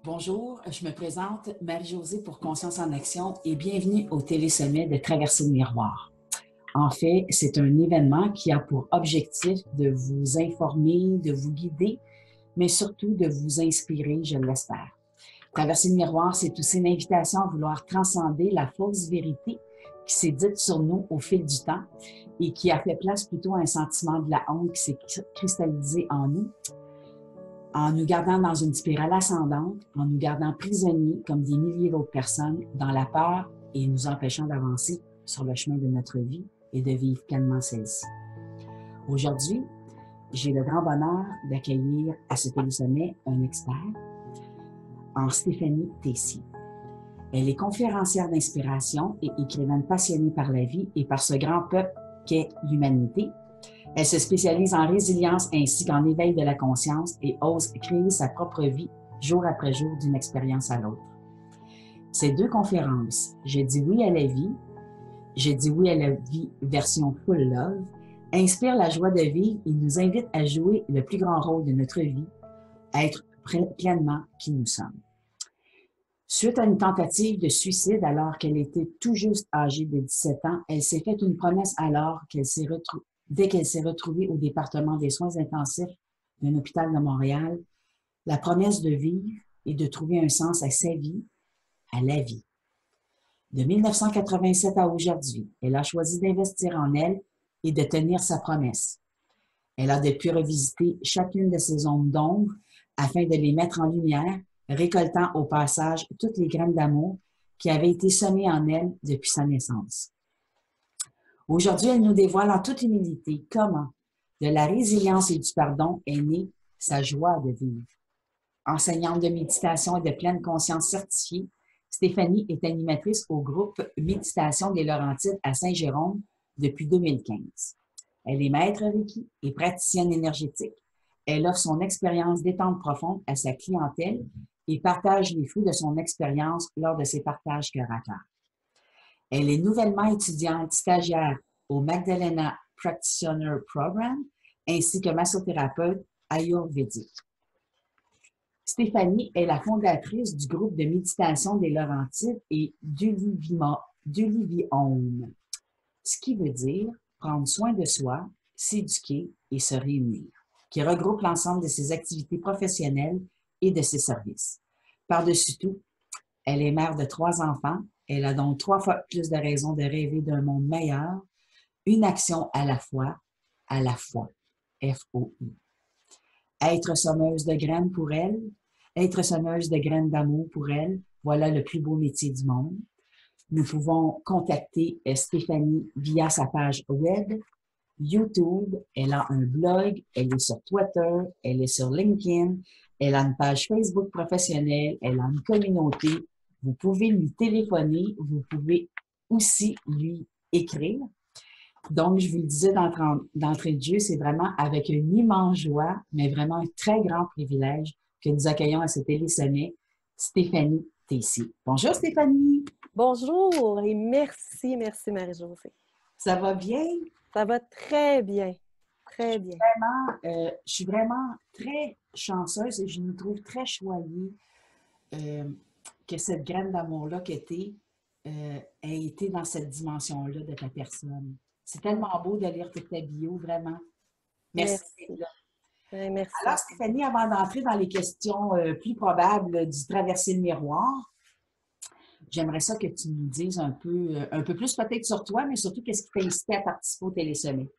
Bonjour, je me présente Marie-Josée pour Conscience en Action et bienvenue au Télésommet de Traverser le Miroir. En fait, c'est un événement qui a pour objectif de vous informer, de vous guider, mais surtout de vous inspirer, je l'espère. Traverser le miroir, c'est aussi une invitation à vouloir transcender la fausse vérité qui s'est dite sur nous au fil du temps et qui a fait place plutôt à un sentiment de la honte qui s'est cristallisé en nous, en nous gardant dans une spirale ascendante, en nous gardant prisonniers comme des milliers d'autres personnes dans la peur et nous empêchant d'avancer sur le chemin de notre vie et de vivre pleinement celle-ci. Aujourd'hui, j'ai le grand bonheur d'accueillir à ce télésommet un expert en Stéphanie Tessier. Elle est conférencière d'inspiration et écrivaine passionnée par la vie et par ce grand peuple qu'est l'humanité. Elle se spécialise en résilience ainsi qu'en éveil de la conscience et ose créer sa propre vie jour après jour d'une expérience à l'autre. Ces deux conférences, Je dis oui à la vie, Je dis oui à la vie version full love, inspirent la joie de vivre et nous invitent à jouer le plus grand rôle de notre vie, à être pleinement qui nous sommes. Suite à une tentative de suicide alors qu'elle était tout juste âgée de 17 ans, elle s'est faite une promesse alors dès qu'elle s'est retrouvée au département des soins intensifs d'un hôpital de Montréal, la promesse de vivre et de trouver un sens à sa vie, à la vie. De 1987 à aujourd'hui, elle a choisi d'investir en elle et de tenir sa promesse. Elle a depuis revisité chacune de ses zones d'ombre afin de les mettre en lumière, récoltant au passage toutes les graines d'amour qui avaient été semées en elle depuis sa naissance. Aujourd'hui, elle nous dévoile en toute humilité comment, de la résilience et du pardon, est née sa joie de vivre. Enseignante de méditation et de pleine conscience certifiée, Stéphanie est animatrice au groupe Méditation des Laurentides à Saint-Jérôme depuis 2015. Elle est maître Reiki et praticienne énergétique. Elle offre son expérience détente profonde à sa clientèle et partage les fruits de son expérience lors de ses partages cœur à cœur. Elle est nouvellement étudiante stagiaire au Magdalena Practitioner Program ainsi que massothérapeute ayurvédique. Stéphanie est la fondatrice du groupe de méditation des Laurentides et d'Ulivium, ce qui veut dire prendre soin de soi, s'éduquer et se réunir, qui regroupe l'ensemble de ses activités professionnelles et de ses services. Par-dessus tout, elle est mère de 3 enfants. Elle a donc 3 fois plus de raisons de rêver d'un monde meilleur, une action à la fois, F-O-I. Être semeuse de graines pour elle, être semeuse de graines d'amour pour elle, voilà le plus beau métier du monde. Nous pouvons contacter Stéphanie via sa page web, YouTube, elle a un blog, elle est sur Twitter, elle est sur LinkedIn, elle a une page Facebook professionnelle, elle a une communauté. Vous pouvez lui téléphoner, vous pouvez aussi lui écrire. Donc, je vous le disais d'entrée de jeu, c'est vraiment avec une immense joie, mais vraiment un très grand privilège que nous accueillons à ce télésommet Stéphanie Tessier. Bonjour Stéphanie! Bonjour et merci Marie-Josée. Ça va bien? Ça va très bien, très bien. Je suis vraiment très chanceuse et je me trouve très choyée que cette graine d'amour-là que tu ait été dans cette dimension-là de ta personne. C'est tellement beau de lire toute ta bio, vraiment. Merci d'être Merci. là. Merci à Alors, toi. Stéphanie, avant d'entrer dans les questions plus probables du traverser le miroir, j'aimerais ça que tu nous dises un peu plus peut-être sur toi, mais surtout qu'est-ce qui t'a incité à participer au télésommet.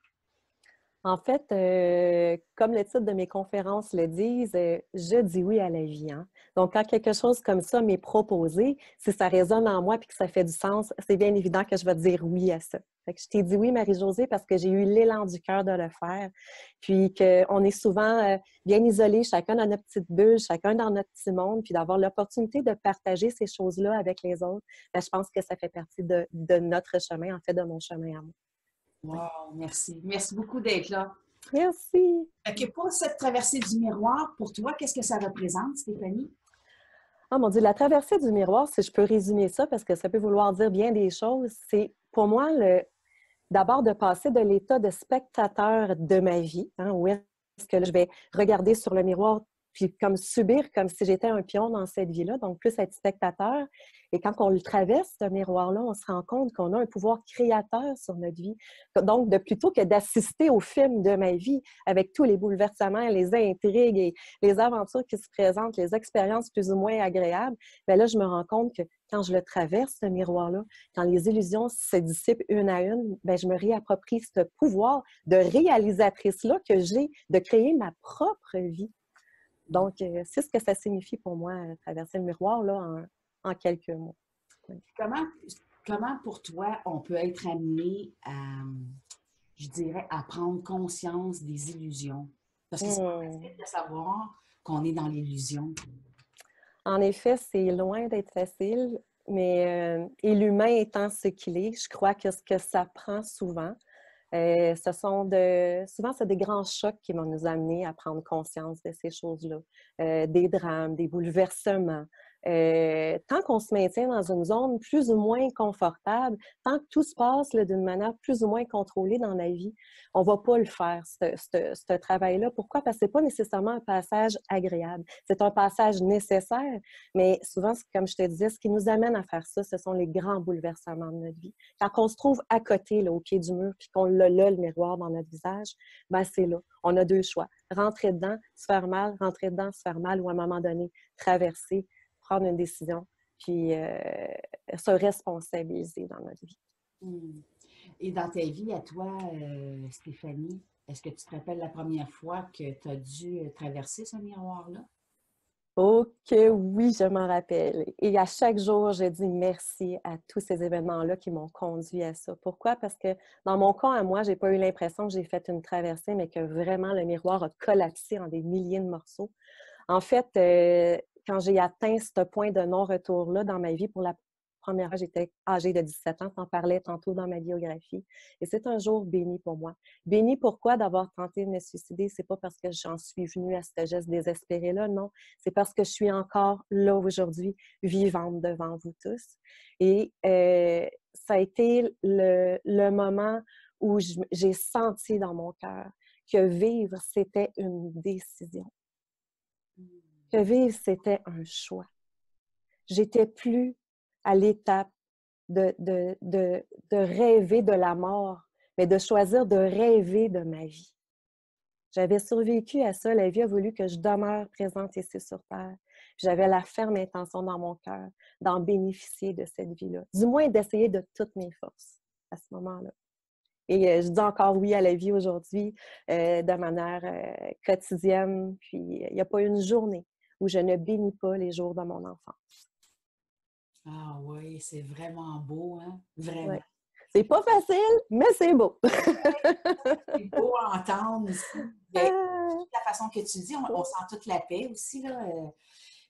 En fait, comme le titre de mes conférences le disent, je dis oui à la vie. Hein? Donc, quand quelque chose comme ça m'est proposé, si ça résonne en moi et que ça fait du sens, c'est bien évident que je vais dire oui à ça. Fait que je t'ai dit oui, Marie-Josée, parce que j'ai eu l'élan du cœur de le faire. Puis qu'on est souvent bien isolés, chacun dans notre petite bulle, chacun dans notre petit monde, puis d'avoir l'opportunité de partager ces choses-là avec les autres, bien, je pense que ça fait partie de notre chemin, en fait, de mon chemin à moi. Wow, merci. Merci beaucoup d'être là. Merci! Fait que pour cette traversée du miroir, pour toi, qu'est-ce que ça représente, Stéphanie? Oh mon Dieu, la traversée du miroir, si je peux résumer ça, parce que ça peut vouloir dire bien des choses, c'est pour moi d'abord de passer de l'état de spectateur de ma vie, hein, où est-ce que là, je vais regarder sur le miroir puis comme subir comme si j'étais un pion dans cette vie-là, donc plus être spectateur. Et quand on le traverse, ce miroir-là, on se rend compte qu'on a un pouvoir créateur sur notre vie. Donc, plutôt que d'assister au film de ma vie avec tous les bouleversements, les intrigues et les aventures qui se présentent, les expériences plus ou moins agréables, bien là, je me rends compte que quand je le traverse, ce miroir-là, quand les illusions se dissipent une à une, bien, je me réapproprie ce pouvoir de réalisatrice-là que j'ai de créer ma propre vie. Donc, c'est ce que ça signifie pour moi, traverser le miroir, là, en quelques mots. Oui. Comment pour toi on peut être amené à, je dirais, à prendre conscience des illusions? Parce que c'est pas facile de savoir qu'on est dans l'illusion. En effet, c'est loin d'être facile, mais et l'humain étant ce qu'il est, je crois que ce que ça prend souvent, souvent, c'est des grands chocs qui vont nous amener à prendre conscience de ces choses-là. Des drames, des bouleversements. Tant qu'on se maintient dans une zone plus ou moins confortable, tant que tout se passe d'une manière plus ou moins contrôlée dans la vie, on ne va pas le faire, ce travail-là. Pourquoi? Parce que ce n'est pas nécessairement un passage agréable. C'est un passage nécessaire, mais souvent, comme je te disais, ce qui nous amène à faire ça, ce sont les grands bouleversements de notre vie. Quand on se trouve à côté, là, au pied du mur, puis qu'on l'a là, le miroir dans notre visage, ben c'est là. On a deux choix. Rentrer dedans, se faire mal, rentrer dedans, se faire mal, ou à un moment donné, traverser, prendre une décision, puis se responsabiliser dans notre vie. Et dans ta vie, à toi, Stéphanie, est-ce que tu te rappelles la première fois que tu as dû traverser ce miroir-là? Oh que oui, je m'en rappelle. Et à chaque jour, je dis merci à tous ces événements-là qui m'ont conduit à ça. Pourquoi? Parce que dans mon cas, à moi, j'ai pas eu l'impression que j'ai fait une traversée, mais que vraiment le miroir a collapsé en des milliers de morceaux. En fait, quand j'ai atteint ce point de non-retour-là dans ma vie, pour la première fois, j'étais âgée de 17 ans, t'en parlais tantôt dans ma biographie. Et c'est un jour béni pour moi. Béni pourquoi d'avoir tenté de me suicider? C'est pas parce que j'en suis venue à ce geste désespéré-là, non. C'est parce que je suis encore là aujourd'hui, vivante devant vous tous. Et ça a été le moment où j'ai senti dans mon cœur que vivre, c'était une décision. Que vivre, c'était un choix. J'étais plus à l'étape de rêver de la mort, mais de choisir de rêver de ma vie. J'avais survécu à ça. La vie a voulu que je demeure présente ici sur Terre. J'avais la ferme intention dans mon cœur d'en bénéficier de cette vie-là. Du moins, d'essayer de toutes mes forces à ce moment-là. Et je dis encore oui à la vie aujourd'hui de manière quotidienne. Puis, il n'y a pas une journée où je ne bénis pas les jours de mon enfance. Ah oui, c'est vraiment beau, hein? Vraiment. Ouais. C'est pas facile, mais c'est beau. C'est beau à entendre aussi. Mais la façon que tu dis, on sent toute la paix aussi, là.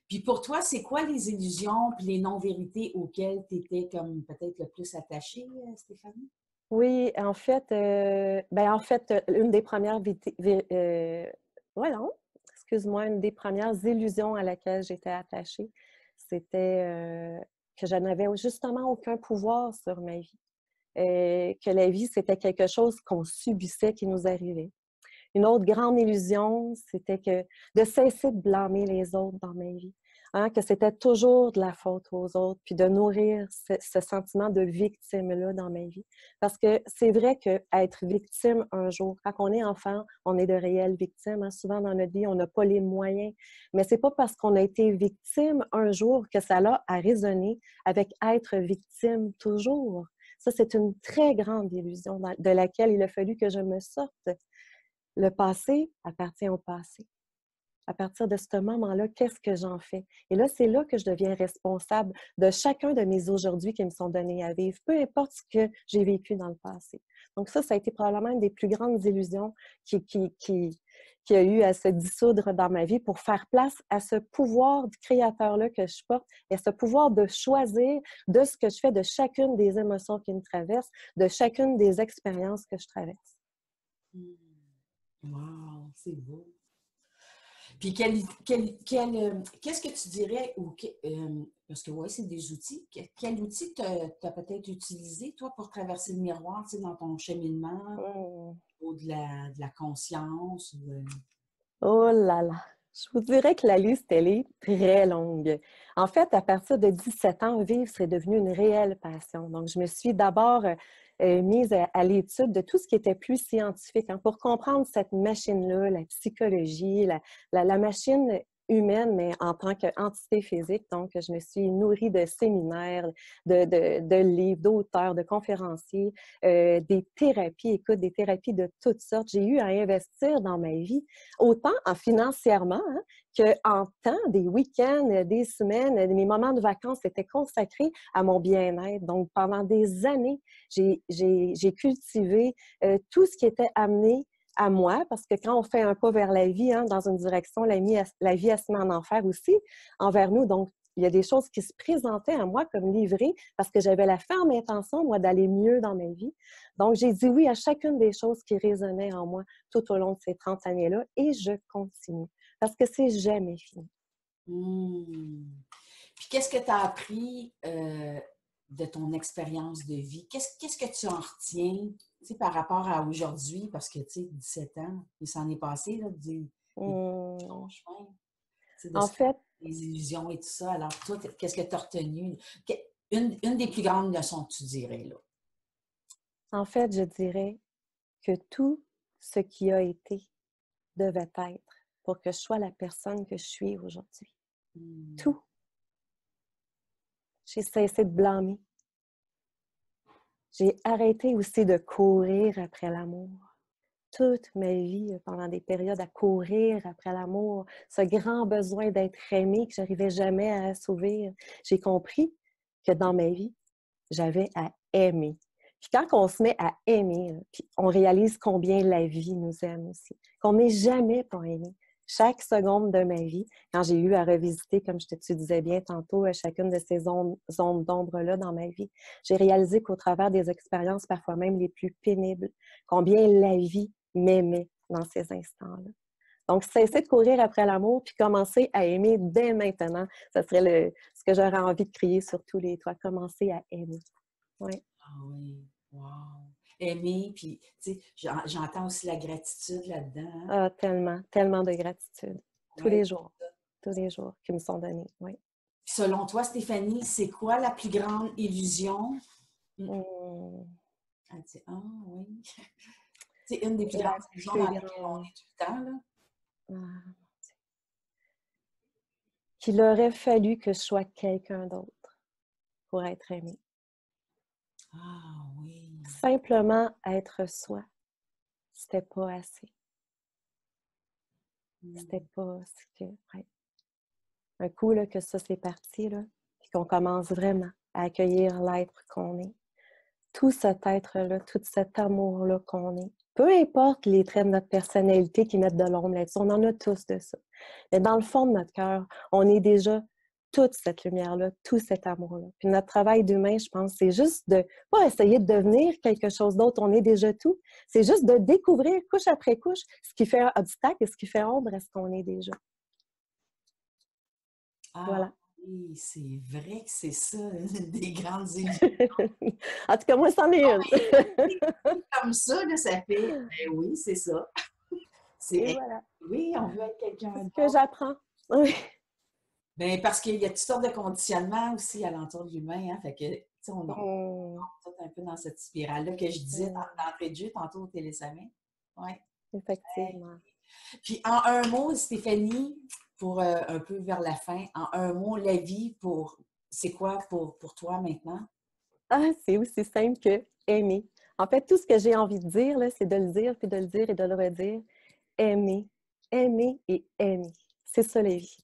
Puis pour toi, c'est quoi les illusions puis les non-vérités auxquelles tu étais comme peut-être le plus attachée, Stéphanie? Oui, une des premières excuse-moi, une des premières illusions à laquelle j'étais attachée, c'était que je n'avais justement aucun pouvoir sur ma vie. Que la vie, c'était quelque chose qu'on subissait qui nous arrivait. Une autre grande illusion, c'était que de cesser de blâmer les autres dans ma vie. Hein, que c'était toujours de la faute aux autres, puis de nourrir ce sentiment de victime-là dans ma vie. Parce que c'est vrai qu'être victime un jour, quand on est enfant, on est de réelles victimes. Hein. Souvent dans notre vie, on n'a pas les moyens. Mais c'est pas parce qu'on a été victime un jour que ça a à résonner avec être victime toujours. Ça, c'est une très grande illusion de laquelle il a fallu que je me sorte. Le passé appartient au passé. À partir de ce moment-là, qu'est-ce que j'en fais? Et là, c'est là que je deviens responsable de chacun de mes aujourd'hui qui me sont donnés à vivre, peu importe ce que j'ai vécu dans le passé. Donc ça a été probablement une des plus grandes illusions qui a eu à se dissoudre dans ma vie pour faire place à ce pouvoir du créateur-là que je porte et ce pouvoir de choisir de ce que je fais, de chacune des émotions qui me traversent, de chacune des expériences que je traverse. Wow, c'est beau. Puis qu'est-ce que tu dirais, parce que oui, c'est des outils, quel outil tu as peut-être utilisé, toi, pour traverser le miroir, tu sais, dans ton cheminement, Mm. ou de la conscience? Oh là là! Je vous dirais que la liste, elle est très longue. En fait, à partir de 17 ans, vivre serait devenu une réelle passion. Donc, je me suis d'abord mise à l'étude de tout ce qui était plus scientifique, hein, pour comprendre cette machine-là, la psychologie, la machine humaine, mais en tant qu'entité physique. Donc, je me suis nourrie de séminaires, de livres, d'auteurs, de conférenciers, des thérapies, écoute, des thérapies de toutes sortes. J'ai eu à investir dans ma vie, autant financièrement, hein, qu'en temps, des week-ends, des semaines, mes moments de vacances étaient consacrés à mon bien-être. Donc, pendant des années, j'ai cultivé tout ce qui était amené à moi, parce que quand on fait un pas vers la vie, hein, dans une direction, la vie, elle se met en enfer aussi envers nous. Donc, il y a des choses qui se présentaient à moi comme livrées parce que j'avais la ferme intention, moi, d'aller mieux dans ma vie. Donc, j'ai dit oui à chacune des choses qui résonnaient en moi tout au long de ces 30 années-là et je continue parce que c'est jamais fini. Mmh. Puis qu'est-ce que tu as appris de ton expérience de vie? Qu'est-ce que tu en retiens, tu sais, par rapport à aujourd'hui? Parce que, tu sais, 17 ans, il s'en est passé, là, ton chemin, tu sais, En fait, des illusions et tout ça. Alors, toi, qu'est-ce que tu as retenu? Une des plus grandes leçons que tu dirais, là. je dirais que tout ce qui a été devait être pour que je sois la personne que je suis aujourd'hui. Mmh. Tout. J'ai cessé de blâmer. J'ai arrêté aussi de courir après l'amour. Toute ma vie, pendant des périodes à courir après l'amour, ce grand besoin d'être aimée que j'arrivais jamais à assouvir, j'ai compris que dans ma vie, j'avais à aimer. Puis quand on se met à aimer, puis on réalise combien la vie nous aime aussi, qu'on n'est jamais pas aimé. Chaque seconde de ma vie, quand j'ai eu à revisiter, comme je te disais bien tantôt, chacune de ces zones d'ombre-là dans ma vie, j'ai réalisé qu'au travers des expériences, parfois même les plus pénibles, combien la vie m'aimait dans ces instants-là. Donc, cesser de courir après l'amour puis commencer à aimer dès maintenant, ce serait ce que j'aurais envie de crier sur tous les toits. Commencer à aimer. Oui. Ah oui, wow! Aimer, puis, tu sais, j'entends aussi la gratitude là-dedans. Hein? Ah, tellement, tellement de gratitude. Ouais. Tous les jours qui me sont donnés. Oui. Puis selon toi, Stéphanie, c'est quoi la plus grande illusion? Hum, Elle dit, ah oui. C'est une des plus la grandes illusions plus dans lesquelles on grande. est tout le temps, là. Ah, qu'il aurait fallu que je sois quelqu'un d'autre pour être aimée. Ah oui. Simplement être soi, c'était pas assez. C'était pas ce que... Ouais. Un coup là, que ça c'est parti, là, puis qu'on commence vraiment à accueillir l'être qu'on est. Tout cet être-là, tout cet amour-là qu'on est. Peu importe les traits de notre personnalité qui mettent de l'ombre là-dessus, on en a tous de ça. Mais dans le fond de notre cœur, on est déjà toute cette lumière-là, tout cet amour-là. Puis notre travail d'humain, je pense, c'est juste de pas essayer de devenir quelque chose d'autre, on est déjà tout. C'est juste de découvrir couche après couche ce qui fait obstacle et ce qui fait ombre à ce qu'on est déjà. Ah Voilà. oui, c'est vrai que c'est ça, une des grandes illusions. En tout cas, moi, c'en est une. Comme ça, là, ça fait, ben oui, c'est ça. Et C'est, voilà. oui, on veut être quelqu'un C'est ce que d'autre. j'apprends. Oui. Ben, parce qu'il y a toutes sortes de conditionnements aussi à l'entour de l'humain, hein, fait que, tu sais, on Mmh. tout un peu dans cette spirale-là que je disais Mmh. d'entrée de jeu tantôt au télésommet. Ouais. Effectivement. Puis en un mot, Stéphanie, pour un peu vers la fin, en un mot, la vie c'est quoi pour toi maintenant? Ah, c'est aussi simple que aimer. En fait, tout ce que j'ai envie de dire, là, c'est de le dire, puis de le dire et de le redire. Aimer, aimer et aimer. C'est ça la vie.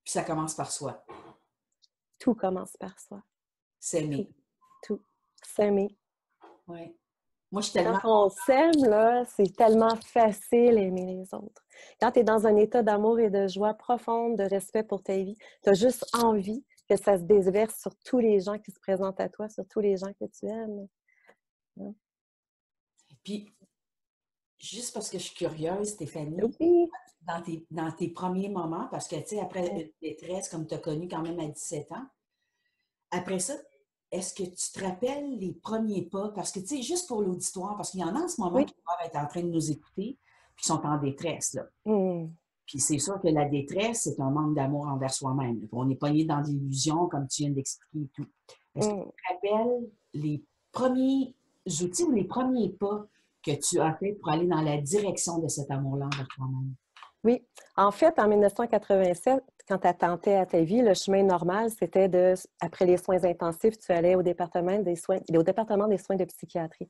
Puis ça commence par soi. Tout commence par soi. Tout, S'aimer. tout. S'aimer. Ouais. Moi, je suis Quand tellement on s'aime, là, c'est tellement facile aimer les autres. Quand tu es dans un état d'amour et de joie profonde, de respect pour ta vie, tu as juste envie que ça se déverse sur tous les gens qui se présentent à toi, sur tous les gens que tu aimes. Hein? Puis, juste parce que je suis curieuse, Stéphanie, Oui. dans tes premiers moments, parce que, tu sais, après une détresse, comme tu as connu quand même à 17 ans, après ça, est-ce que tu te rappelles les premiers pas? Parce que, tu sais, juste pour l'auditoire, parce qu'il y en a en ce moment Oui. qui doivent être en train de nous écouter, qui sont en détresse, là. Mm. Puis c'est sûr que la détresse, c'est un manque d'amour envers soi-même. On est pogné dans l'illusion, comme tu viens d'expliquer et tout. Est-ce que tu te rappelles les premiers outils ou les premiers pas que tu as fait pour aller dans la direction de cet amour-là envers toi-même? Oui. En fait, en 1987, quand tu attentais à ta vie, le chemin normal, c'était après les soins intensifs, tu allais au département des soins de psychiatrie.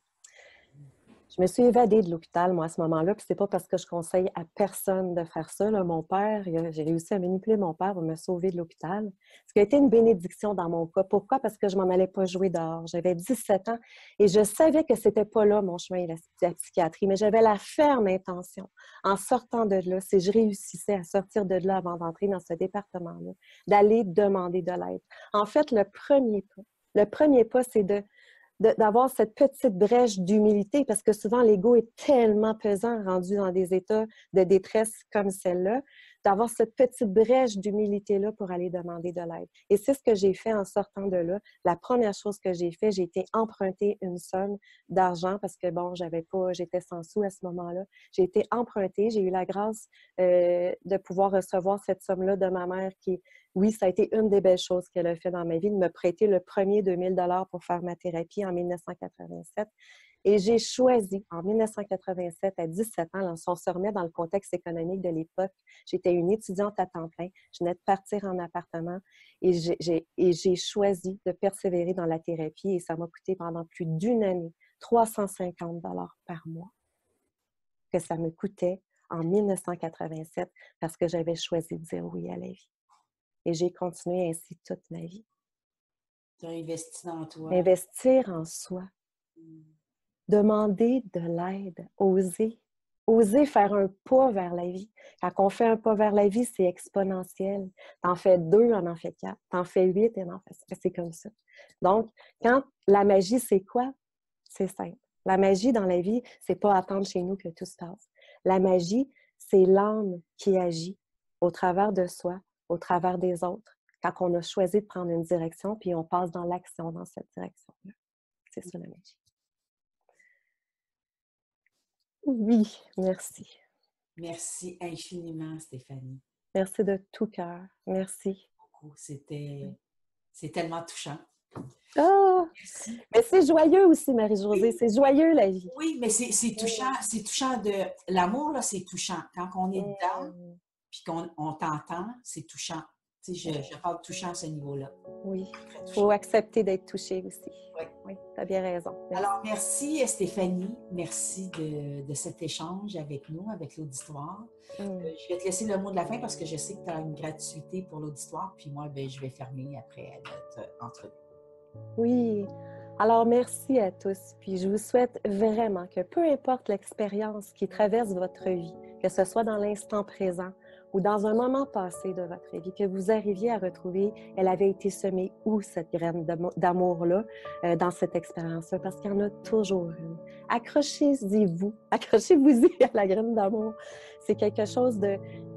Je me suis évadée de l'hôpital, moi, à ce moment-là, puis c'est pas parce que je conseille à personne de faire ça. Là. Mon père, j'ai réussi à manipuler mon père pour me sauver de l'hôpital. Ce qui a été une bénédiction dans mon cas. Pourquoi? Parce que je m'en allais pas jouer dehors. J'avais 17 ans et je savais que c'était pas là mon chemin, la psychiatrie, mais j'avais la ferme intention, en sortant de là, si je réussissais à sortir de là avant d'entrer dans ce département-là, d'aller demander de l'aide. En fait, le premier pas, c'est d'avoir cette petite brèche d'humilité, parce que souvent, l'ego est tellement pesant, rendu dans des états de détresse comme celle-là, d'avoir cette petite brèche d'humilité-là pour aller demander de l'aide. Et c'est ce que j'ai fait en sortant de là. La première chose que j'ai fait, j'ai été emprunter une somme d'argent, parce que, bon, j'étais sans sous à ce moment-là. J'ai été emprunter, j'ai eu la grâce de pouvoir recevoir cette somme-là de ma mère qui, oui, ça a été une des belles choses qu'elle a fait dans ma vie, de me prêter le premier 2000 $ pour faire ma thérapie en 1987. Et j'ai choisi, en 1987, à 17 ans, là, si on se remet dans le contexte économique de l'époque, j'étais une étudiante à temps plein, je venais de partir en appartement et j'ai choisi de persévérer dans la thérapie et ça m'a coûté pendant plus d'une année 350 $ par mois que ça me coûtait en 1987 parce que j'avais choisi de dire oui à la vie. Et j'ai continué ainsi toute ma vie. Tu as investi dans toi. Investir en soi. Demander de l'aide. Oser. Oser faire un pas vers la vie. Quand on fait un pas vers la vie, c'est exponentiel. T'en fais 2, on en fait 4. T'en fais 8, et on en fait 5. C'est comme ça. Donc, quand la magie, c'est quoi? C'est simple. La magie dans la vie, c'est pas attendre chez nous que tout se passe. La magie, c'est l'âme qui agit au travers de soi, au travers des autres, quand on a choisi de prendre une direction, puis on passe dans l'action dans cette direction-là. C'est ça la magie. Oui, merci. Merci infiniment, Stéphanie. Merci de tout cœur. Merci. C'est tellement touchant. Oh! Merci. Mais c'est joyeux aussi, Marie-Josée. Oui. C'est joyeux, la vie. Oui, mais c'est touchant. C'est touchant de... L'amour, là, c'est touchant. Quand on est dedans, puis qu'on t'entend, c'est touchant. Tu sais, je parle touchant à ce niveau-là. Oui, il faut accepter d'être touché aussi. Oui, tu as bien raison. Merci. Alors, merci Stéphanie. Merci de cet échange avec nous, avec l'auditoire. Je vais te laisser le mot de la fin parce que je sais que tu as une gratuité pour l'auditoire. Puis moi, je vais fermer après notre entrevue. Oui. Alors, merci à tous. Puis je vous souhaite vraiment que peu importe l'expérience qui traverse votre vie, que ce soit dans l'instant présent ou dans un moment passé de votre vie, que vous arriviez à retrouver, elle avait été semée où cette graine d'amour-là dans cette expérience-là, parce qu'il y en a toujours une. Accrochez-vous à la graine d'amour. C'est quelque chose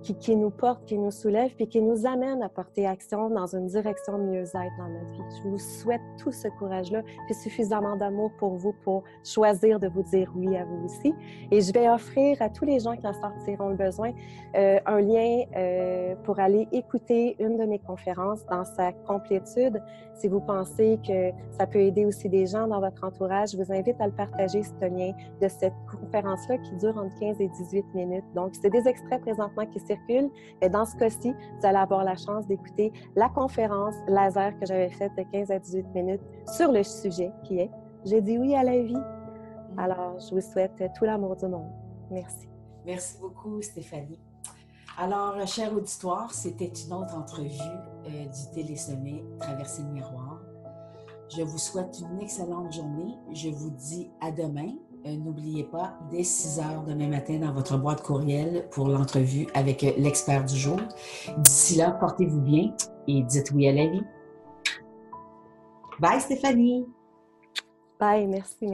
qui nous porte, qui nous soulève, puis qui nous amène à porter action dans une direction de mieux-être dans notre vie. Je vous souhaite tout ce courage-là, puis suffisamment d'amour pour vous pour choisir de vous dire oui à vous aussi. Et je vais offrir à tous les gens qui en sortiront le besoin un lien pour aller écouter une de mes conférences dans sa complétude. Si vous pensez que ça peut aider aussi des gens dans votre entourage, je vous invite à le partager, ce lien de cette conférence-là qui dure entre 15 et 18 minutes. Donc, c'est des extraits présentement qui circulent. Et dans ce cas-ci, vous allez avoir la chance d'écouter la conférence laser que j'avais faite de 15 à 18 minutes sur le sujet qui est « J'ai dit oui à la vie ». Alors, je vous souhaite tout l'amour du monde. Merci. Merci beaucoup, Stéphanie. Alors, cher auditoire, c'était une autre entrevue du Télésommet Traverser le miroir. Je vous souhaite une excellente journée. Je vous dis à demain. N'oubliez pas, dès 6 heures demain matin dans votre boîte courriel pour l'entrevue avec l'expert du jour. D'ici là, portez-vous bien et dites oui à la vie. Bye Stéphanie! Bye, merci.